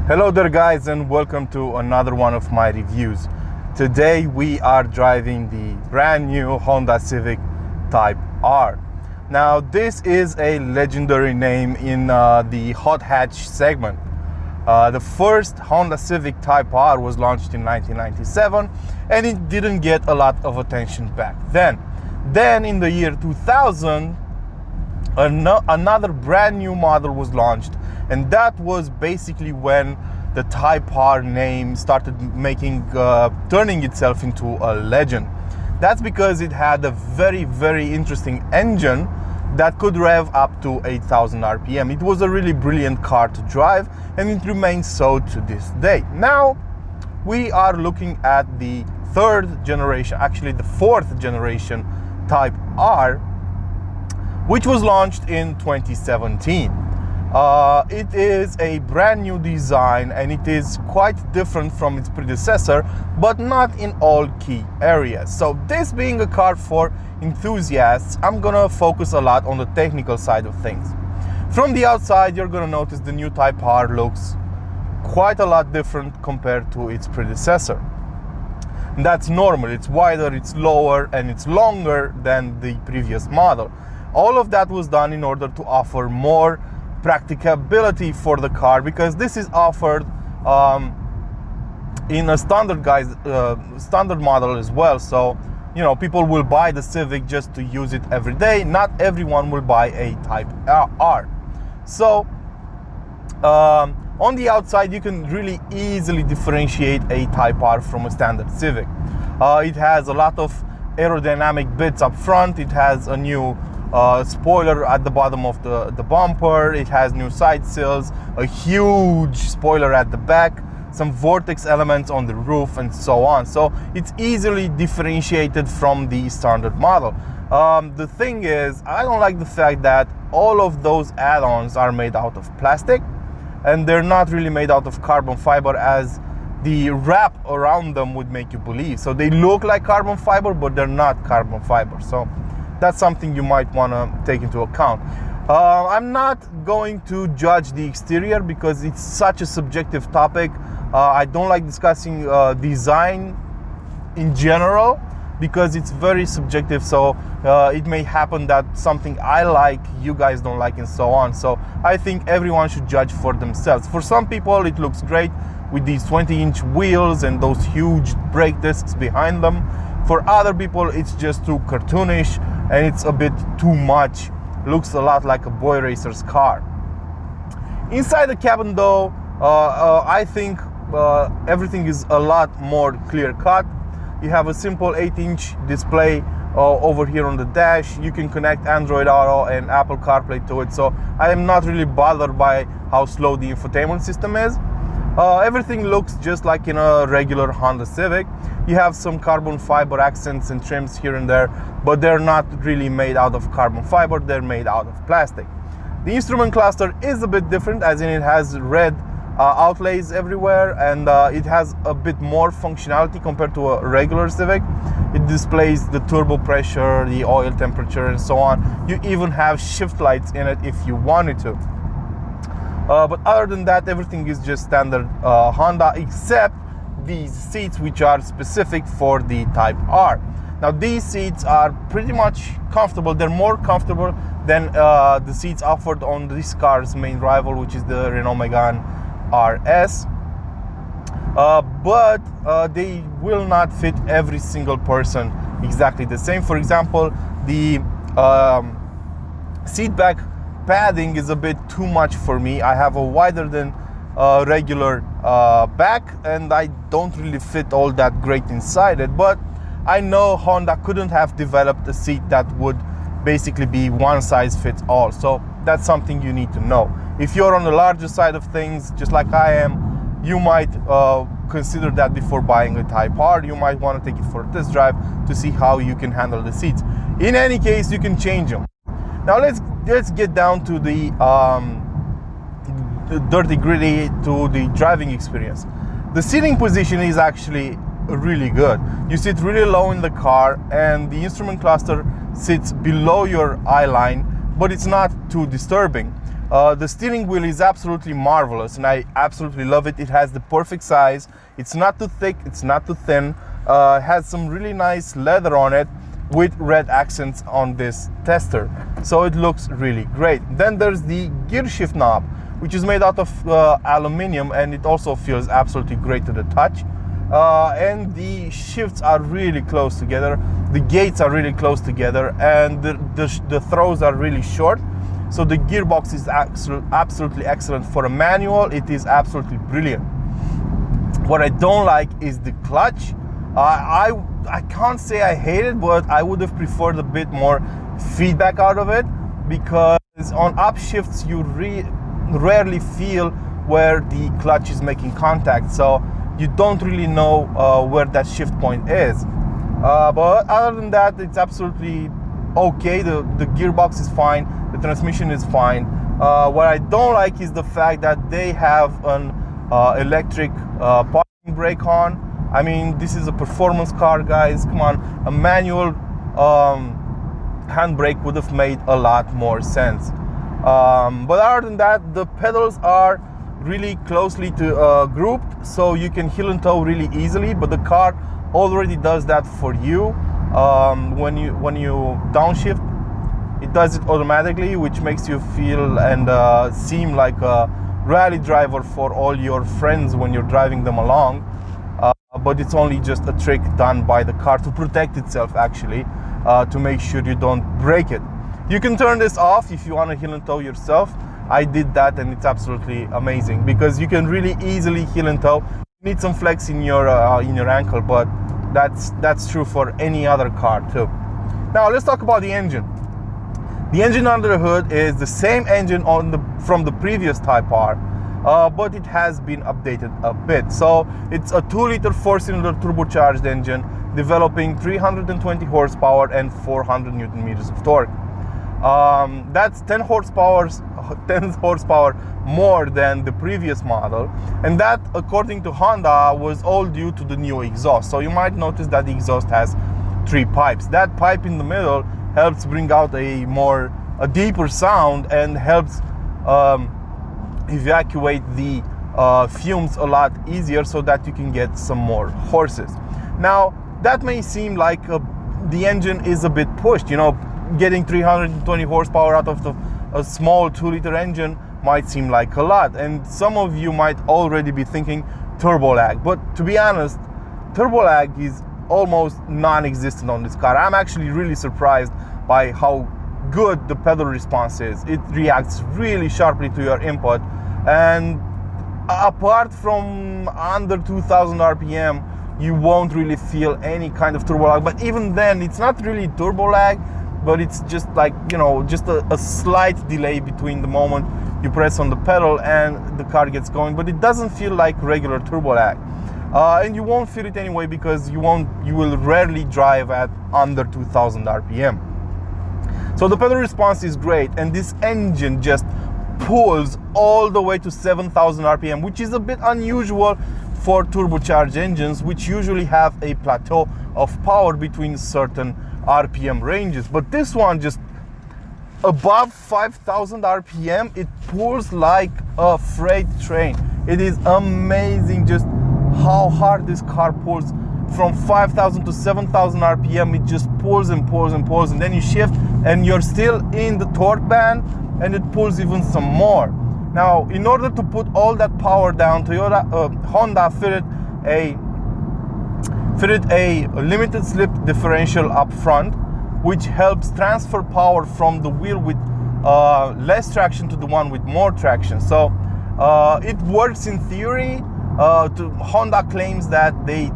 Hello there guys, and welcome to another one of my reviews. Today we are driving the brand new Honda Civic Type R. Now this is a legendary name in the hot hatch segment. The first Honda Civic Type R was launched in 1997 and it didn't get a lot of attention back then. Then in the year 2000, another brand new model was launched, and that was basically when the Type R name started turning itself into a legend. That's because it had a very interesting engine that could rev up to 8,000 RPM. It was a really brilliant car to drive, and it remains so to this day. Now we are looking at the third generation, actually the fourth generation Type R, which was launched in 2017. It is a brand new design and it is quite different from its predecessor, but not in all key areas. So this being a car for enthusiasts, I'm gonna focus a lot on the technical side of things. From the outside, you're gonna notice the new Type R looks quite a lot different compared to its predecessor. And that's normal. It's wider, it's lower, and it's longer than the previous model. All of that was done in order to offer more practicability for the car, because this is offered in a standard model as well. So, you know, people will buy the Civic just to use it every day. Not everyone will buy a Type R. So, on the outside, you can really easily differentiate a Type R from a standard Civic. It has a lot of aerodynamic bits up front. It has a new spoiler at the bottom of the bumper. It has new side sills, a huge spoiler at the back, some vortex elements on the roof, and so on. So it's easily differentiated from the standard model. The thing is, I don't like the fact that all of those add-ons are made out of plastic, and they're not really made out of carbon fiber as the wrap around them would make you believe. So they look like carbon fiber, but they're not carbon fiber. So that's something you might want to take into account. I'm not going to judge the exterior because it's such a subjective topic. I don't like discussing design in general because it's very subjective. So it may happen that something I like, you guys don't like, and so on. So I think everyone should judge for themselves. For some people, it looks great with these 20-inch wheels and those huge brake discs behind them. For other people, it's just too cartoonish and it's a bit too much. Looks a lot like a boy racer's car. Inside the cabin though, I think everything is a lot more clear cut. You have a simple 8-inch display over here on the dash. You can connect Android Auto and Apple CarPlay to it, so I am not really bothered by how slow the infotainment system is. Everything looks just like in a regular Honda Civic. You have some carbon fiber accents and trims here and there, but they're not really made out of carbon fiber, they're made out of plastic. The instrument cluster is a bit different, as in it has red outlays everywhere, and it has a bit more functionality compared to a regular Civic. It displays the turbo pressure, the oil temperature, and so on. You even have shift lights in it if you wanted to. But other than that, everything is just standard Honda, except these seats, which are specific for the Type R. Now these seats are pretty much comfortable. They're more comfortable than the seats offered on this car's main rival, which is the Renault Megane RS. But they will not fit every single person exactly the same. For example, the seat back padding is a bit too much for me. I have a wider than regular back, and I don't really fit all that great inside it. But I know Honda couldn't have developed a seat that would basically be one size fits all. So that's something you need to know. If you're on the larger side of things, just like I am, you might consider that before buying a Type R. You might want to take it for a test drive to see how you can handle the seats. In any case, you can change them. Now let's get down to the dirty gritty, to the driving experience. The seating position is actually really good. You sit really low in the car, and the instrument cluster sits below your eye line, but it's not too disturbing. The steering wheel is absolutely marvelous, and I absolutely love it. It has the perfect size. It's not too thick, it's not too thin. Has some really nice leather on it with red accents on this tester. So it looks really great. Then there's the gear shift knob, which is made out of aluminum, and it also feels absolutely great to the touch. And the shifts are really close together. The gates are really close together, and the throws are really short. So the gearbox is absolutely excellent. For a manual, it is absolutely brilliant. What I don't like is the clutch. I can't say I hate it, but I would have preferred a bit more feedback out of it, because on upshifts you rarely feel where the clutch is making contact. So you don't really know where that shift point is. But other than that, it's absolutely okay. The gearbox is fine. The transmission is fine. What I don't like is the fact that they have an electric parking brake on. I mean, this is a performance car, guys. Come on, a manual handbrake would have made a lot more sense. But other than that, the pedals are really closely grouped, so you can heel and toe really easily. But the car already does that for you. When you downshift, it does it automatically, which makes you feel and seem like a rally driver for all your friends when you're driving them along. But it's only just a trick done by the car to protect itself, actually, to make sure you don't break it. You can turn this off if you want to heel and toe yourself. I did that, and it's absolutely amazing because you can really easily heel and toe. You need some flex in your ankle, but that's true for any other car too. Now let's talk about the engine. The engine under the hood is the same engine from the previous Type R, but it has been updated a bit. So it's a 2-liter 4-cylinder turbocharged engine developing 320 horsepower and 400 Newton meters of torque. That's 10 horsepower more than the previous model, and that, according to Honda, was all due to the new exhaust. So you might notice that the exhaust has 3 pipes. That pipe in the middle helps bring out a deeper sound and helps evacuate the fumes a lot easier, so that you can get some more horses. Now that may seem like the engine is a bit pushed. You know, getting 320 horsepower out of a small 2-liter engine might seem like a lot, and some of you might already be thinking turbo lag. But to be honest, turbo lag is almost non-existent on this car. I'm actually really surprised by how good the pedal response is. It reacts really sharply to your input, and apart from under 2000 RPM, you won't really feel any kind of turbo lag. But even then, it's not really turbo lag, but it's just like, you know, just a slight delay between the moment you press on the pedal and the car gets going. But it doesn't feel like regular turbo lag, and you won't feel it anyway, because you will rarely drive at under 2000 RPM. So the pedal response is great, and this engine just pulls all the way to 7000 RPM, which is a bit unusual for turbocharged engines, which usually have a plateau of power between certain RPM ranges. But this one, just above 5000 RPM, it pulls like a freight train. It is amazing just how hard this car pulls. From 5000 to 7000 RPM, it just pulls and pulls and pulls, and then you shift and you're still in the torque band, and it pulls even some more. Now, in order to put all that power down, Honda fitted a limited slip differential up front, which helps transfer power from the wheel with less traction to the one with more traction. So it works in theory. Honda claims that they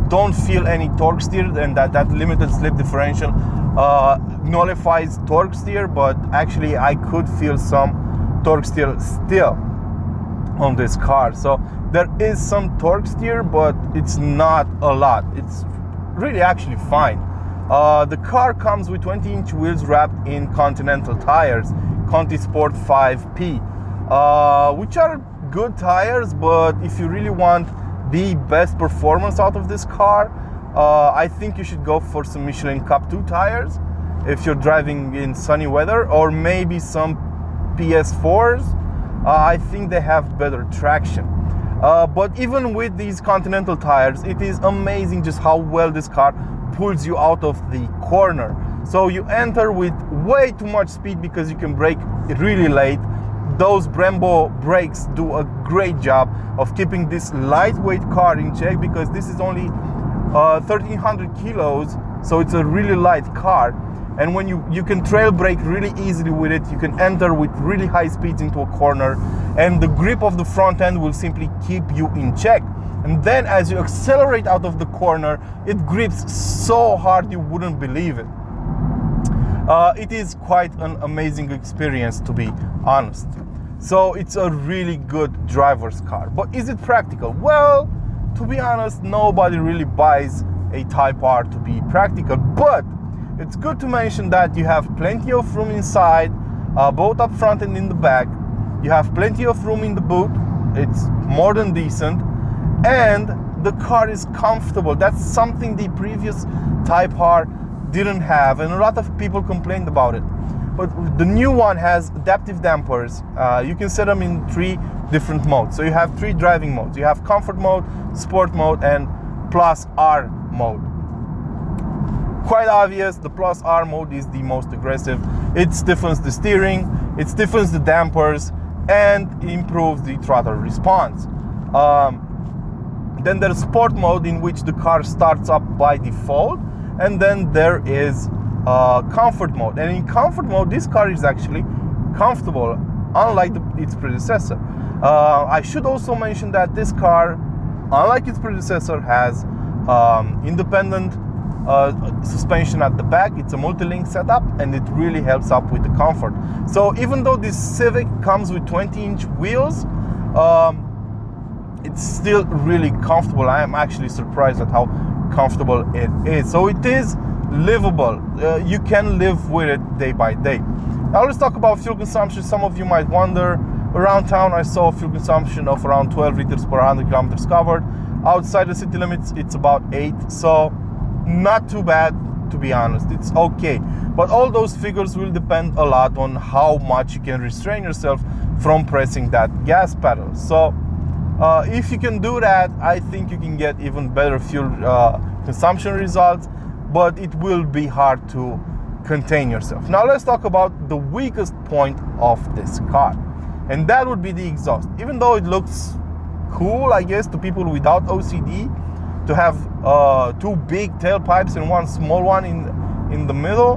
don't feel any torque steer, and that limited slip differential nullifies torque steer, but actually I could feel some torque steer still on this car. So there is some torque steer, but it's not a lot. It's really actually fine. The car comes with 20-inch wheels wrapped in Continental tires, Conti Sport 5P, which are good tires, but if you really want the best performance out of this car, I think you should go for some Michelin Cup 2 tires. if you're driving in sunny weather, or maybe some PS4s. I think they have better traction. But even with these Continental tires, it is amazing just how well this car pulls you out of the corner. So you enter with way too much speed because you can brake really late. Those Brembo brakes do a great job of keeping this lightweight car in check, because this is only 1300 kilos, so it's a really light car. And when you can trail brake really easily with it, you can enter with really high speeds into a corner, and the grip of the front end will simply keep you in check. And then as you accelerate out of the corner, it grips so hard you wouldn't believe it. It is quite an amazing experience, to be honest. So it's a really good driver's car. But is it practical? Well, to be honest, nobody really buys a Type R to be practical, but it's good to mention that you have plenty of room inside, both up front and in the back. You have plenty of room in the boot. It's more than decent. And the car is comfortable. That's something the previous Type R didn't have, and a lot of people complained about it. But the new one has adaptive dampers. You can set them in 3 different modes. So you have 3 driving modes. You have comfort mode, sport mode, and plus R mode. Quite obvious, the plus R mode is the most aggressive. It stiffens the steering, it stiffens the dampers, and improves the throttle response. Then there's sport mode, in which the car starts up by default, and then there is comfort mode. And in comfort mode, this car is actually comfortable, unlike its predecessor. I should also mention that this car, unlike its predecessor, has independent suspension at the back. It's a multi-link setup, and it really helps up with the comfort. So even though this Civic comes with 20-inch wheels, it's still really comfortable. I am actually surprised at how comfortable it is. So it is livable. You can live with it day by day. Now let's talk about fuel consumption. Some of you might wonder, around town I saw fuel consumption of around 12 liters per 100 kilometers covered. Outside the city limits, it's about 8. So not too bad, to be honest. It's okay. But all those figures will depend a lot on how much you can restrain yourself from pressing that gas pedal. So if you can do that, I think you can get even better fuel consumption results, but it will be hard to contain yourself. Now let's talk about the weakest point of this car, and that would be the exhaust. Even though it looks cool, I guess, to people without OCD, to have 2 big tailpipes and 1 small one in the middle,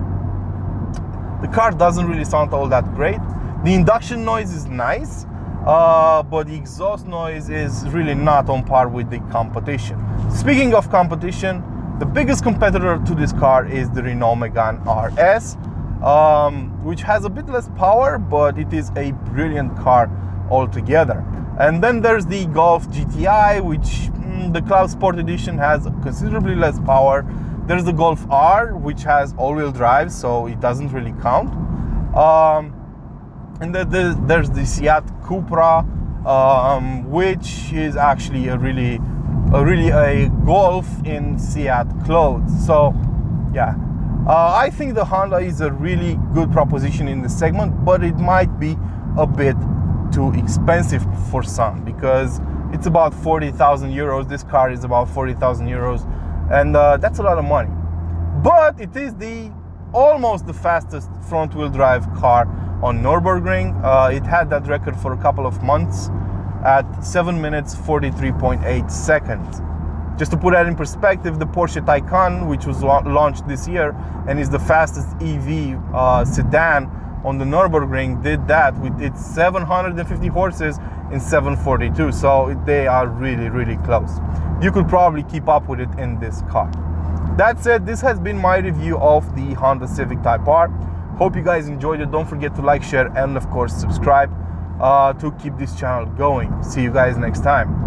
the car doesn't really sound all that great. The induction noise is nice, but the exhaust noise is really not on par with the competition. Speaking of competition, the biggest competitor to this car is the Renault Megane RS, which has a bit less power, but it is a brilliant car altogether. And then there's the Golf GTI, which the Cloud Sport Edition has considerably less power. There's the Golf R, which has all-wheel drive, so it doesn't really count. And then there's the Seat Cupra, which is actually a Golf in Seat clothes. So yeah, I think the Honda is a really good proposition in the segment, but it might be a bit too expensive for some, because it's about 40,000 euros. This car is about 40,000 euros, and that's a lot of money. But it is almost the fastest front-wheel drive car on Nürburgring. It had that record for a couple of months at 7 minutes 43.8 seconds. Just to put that in perspective, the Porsche Taycan, which was launched this year and is the fastest EV sedan on the Nürburgring, did that with its 750 horses in 742. So they are really, really close. You could probably keep up with it in this car. That said, this has been my review of the Honda Civic Type R. Hope you guys enjoyed it. Don't forget to like, share, and of course subscribe to keep this channel going. See you guys next time.